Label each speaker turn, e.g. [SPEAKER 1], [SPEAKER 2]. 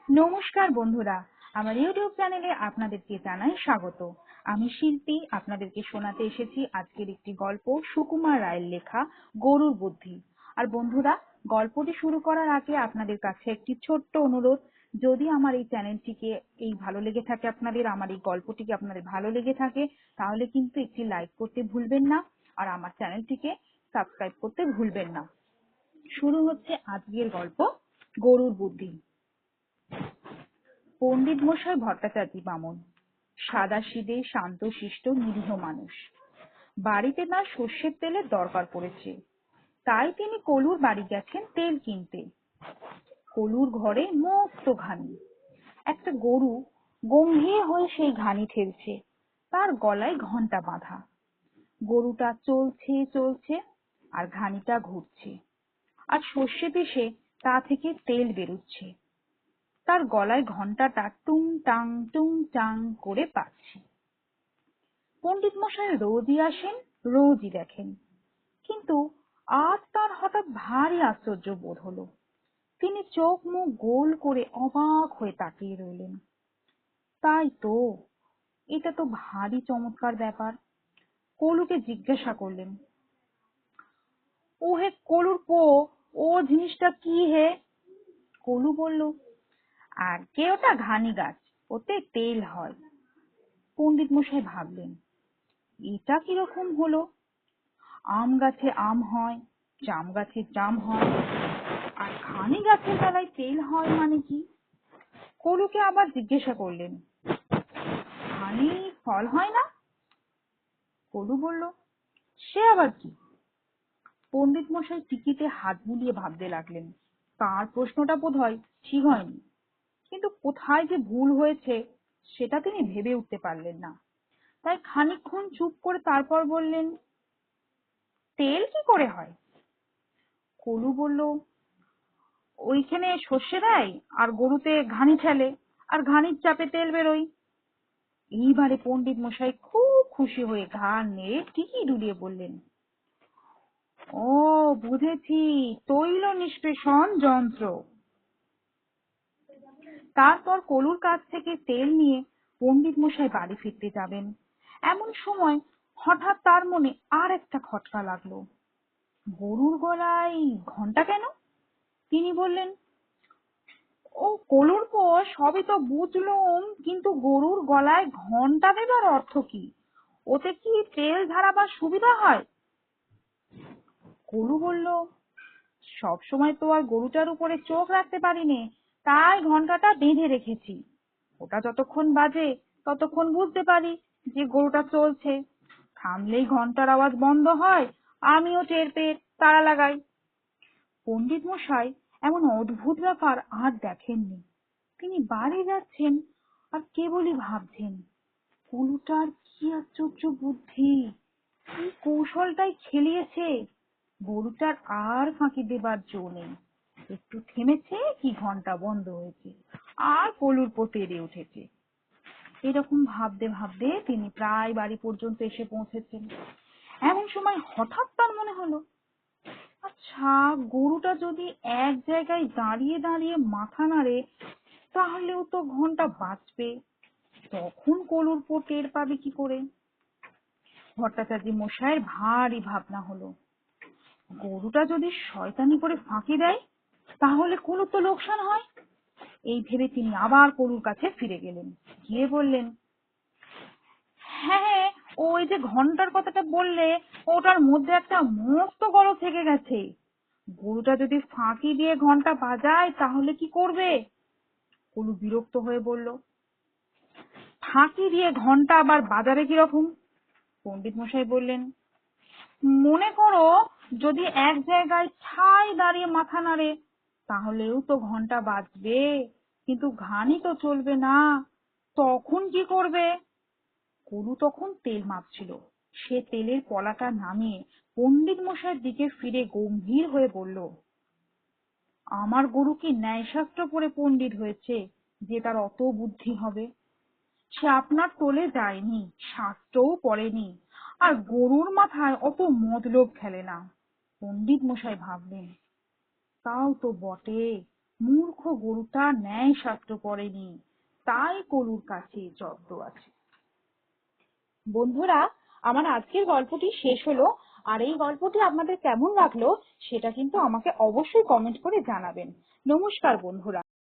[SPEAKER 1] নমস্কার বন্ধুরা, আমার ইউটিউব চ্যানেলে আপনাদেরকে জানাই স্বাগত। আমি শিল্পী, আপনাদেরকে শোনাতে এসেছি আজকের একটি গল্প, সুকুমার রায়ের লেখা গরুর বুদ্ধি। আর বন্ধুরা, গল্পটি শুরু করার আগে আপনাদের কাছে একটি ছোট্ট অনুরোধ, যদি আমার এই চ্যানেলটিকে ভালো লেগে থাকে, আমার এই গল্পটিকে আপনাদের ভালো লেগে থাকে, তাহলে কিন্তু একটি লাইক করতে ভুলবেন না আর আমার চ্যানেলটিকে সাবস্ক্রাইব করতে ভুলবেন না। শুরু হচ্ছে আজকের গল্প, গরুর বুদ্ধি। পণ্ডিত মশাই ভট্টাচার্য বামন, সাদাসিধে শান্তশিষ্ট নিরীহ মানুষ। বাড়িতে তার সর্ষের তেলের দরকার পড়েছে, তাই তিনি কলুর বাড়ি গেছেন তেল কিনতে। কলুর ঘরে মস্ত ঘানি। একটা গরু গম্ভীর হয়ে সেই ঘানি ঠেলছে, তার গলায় ঘন্টা বাঁধা। গরুটা চলছে চলছে আর ঘানিটা ঘুরছে, আর সর্ষে পিষে তা থেকে তেল বেরুচ্ছে। তার গলায় ঘন্টাটা টুং টাং করে বাজছে। পণ্ডিত মশাই রোজই আসেন, রোজই দেখেন, কিন্তু আজ তার হঠাৎ ভারী আশ্চর্য বোধ হলো। তিনি চোখ মুখ গোল করে অবাক হয়ে তাকিয়ে রইলেন। তাই তো, এটা তো ভারী চমৎকার ব্যাপার। কলুকে জিজ্ঞাসা করলেন, ও হে কলুর পো, ও জিনিসটা কি হে? কলু বলল, আগে ওটা ঘানি গাছ, ওতে তেল হয়। পণ্ডিত মশাই ভাবলেন, এটা কিরকম হলো? আম গাছে আম হয়, জাম গাছে জাম হয়, আর ঘানি গাছের তলায় তেল হয় মানে কি? কলুকে আবার জিজ্ঞাসা করলেন, ঘানি ফল হয় না? কলু বলল, সে আবার কি? পণ্ডিত মশাই টিকিতে হাত বুলিয়ে ভাবতে লাগলেন। তার প্রশ্নটা বোধহয় ঠিক হয়নি, কিন্তু কোথায় যে ভুল হয়েছে সেটা তিনি ভেবে উঠতে পারলেন না। তাই খানিকক্ষণ চুপ করে তারপর বললেন, তেল কি করে হয়? কলু বলল, ওইখানে সর্ষে দেয় আর গরুতে ঘানি ঠেলে, আর ঘানির চাপে তেল বেরোয়। এইবারে পণ্ডিত মশাই খুব খুশি হয়ে ঘাড় নেড়ে টিকি ডুলিয়ে বললেন, ও বুঝেছি, তৈল নিষ্পেষণ যন্ত্র। তারপর কলুর কাছ থেকে তেল নিয়ে পণ্ডিত মশাই বাড়ি ফিরতে যাবেন। এমন সময় হঠাৎ তার মনে আর একটা খটকা লাগলো। গরুর গলায় ঘন্টা কেন? তিনি বললেন, ও কলুর পো, সবই তো বুঝলুম, কিন্তু গরুর গলায় ঘন্টা দেবার অর্থ কি? ওতে কি তেল ঝাড়াবার সুবিধা হয়? কলু বলল, সব সময় তো আর গরুটার উপরে চোখ রাখতে পারিনে, তাই ঘন্টাটা বেঁধে রেখেছি। ওটা যতক্ষণ বাজে ততক্ষণ বুঝতে পারি যে গরুটা চলছে। থামলেই ঘন্টার আওয়াজ বন্ধ হয়, আমিও টের পেয়ে তাড়া লাগাই। পণ্ডিত মশাই এমন অদ্ভুত ব্যাপার আর দেখেননি। তিনি বাড়ি যাচ্ছেন আর কেবলই ভাবছেন, কলুটার কি আশ্চর্য বুদ্ধি, কি কৌশলটাই খেলিয়েছে। গরুটার আর ফাঁকি দেবার জো নেই। একটু থেমেছে কি ঘন্টা বন্ধ হয়েছে, আর কলুর পো তেড়ে উঠেছে। এরকম ভাবতে ভাবতে তিনি প্রায় বাড়ি পর্যন্ত এসে পৌঁছেছেন। এমন সময় হঠাৎ তার মনে হলো, আচ্ছা, গরুটা যদি এক জায়গায় দাঁড়িয়ে দাঁড়িয়ে মাথা নাড়ে, তাহলেও তো ঘন্টা বাজবে। তখন কলুর পো টের পাবে কি করে? ভট্টাচার্য মশাইয়ের ভারী ভাবনা হলো, গরুটা যদি শয়তানি করে ফাঁকি দেয়, তাহলে কলুর তো লোকসান হয়। এই ভেবে তিনি আবার কলুর কাছে ফিরে গেলেন, গিয়ে বললেন, হ্যাঁ, ওই যে ঘন্টার কথাটা বললে, ওটার মধ্যে একটা মস্ত গলদ থেকে গেছে। গরুটা যদি ফাঁকি দিয়ে ঘন্টা বাজায় তাহলে কি করবে? কলু বিরক্ত হয়ে বলল, ফাঁকি দিয়ে ঘন্টা আবার বাজাবে কিরকম? পণ্ডিত মশাই বললেন, মনে করো যদি এক জায়গায় ঠায় দাঁড়িয়ে মাথা নাড়ে, তাহলেও তো ঘন্টা বাজবে, কিন্তু ঘানি তো চলবে না। তখন কি করবে? কলু তখন তেল মাপছিল। সে তেলের পলাটা নামিয়ে পণ্ডিত মশাইয়ের দিকে ফিরে গম্ভীর হয়ে বলল, আমার গরু কি ন্যায়শাস্ত্র পড়ে পণ্ডিত হয়েছে যে তার অত বুদ্ধি হবে? সে আপনার তোলে যায়নি, শাস্ত্রও পড়েনি, আর গরুর মাথায় অত মতলব খেলে না। পণ্ডিত মশাই ভাবলেন, তাও তো বটে, মূর্খ গরুটা ন্যায় শাস্ত্র পড়েনি, তাই কলুর কাছে জব্দ আছে। বন্ধুরা, আমার আজকের গল্পটি শেষ হলো। আর এই গল্পটি আপনাদের কেমন লাগলো সেটা কিন্তু আমাকে অবশ্যই কমেন্ট করে জানাবেন। নমস্কার বন্ধুরা।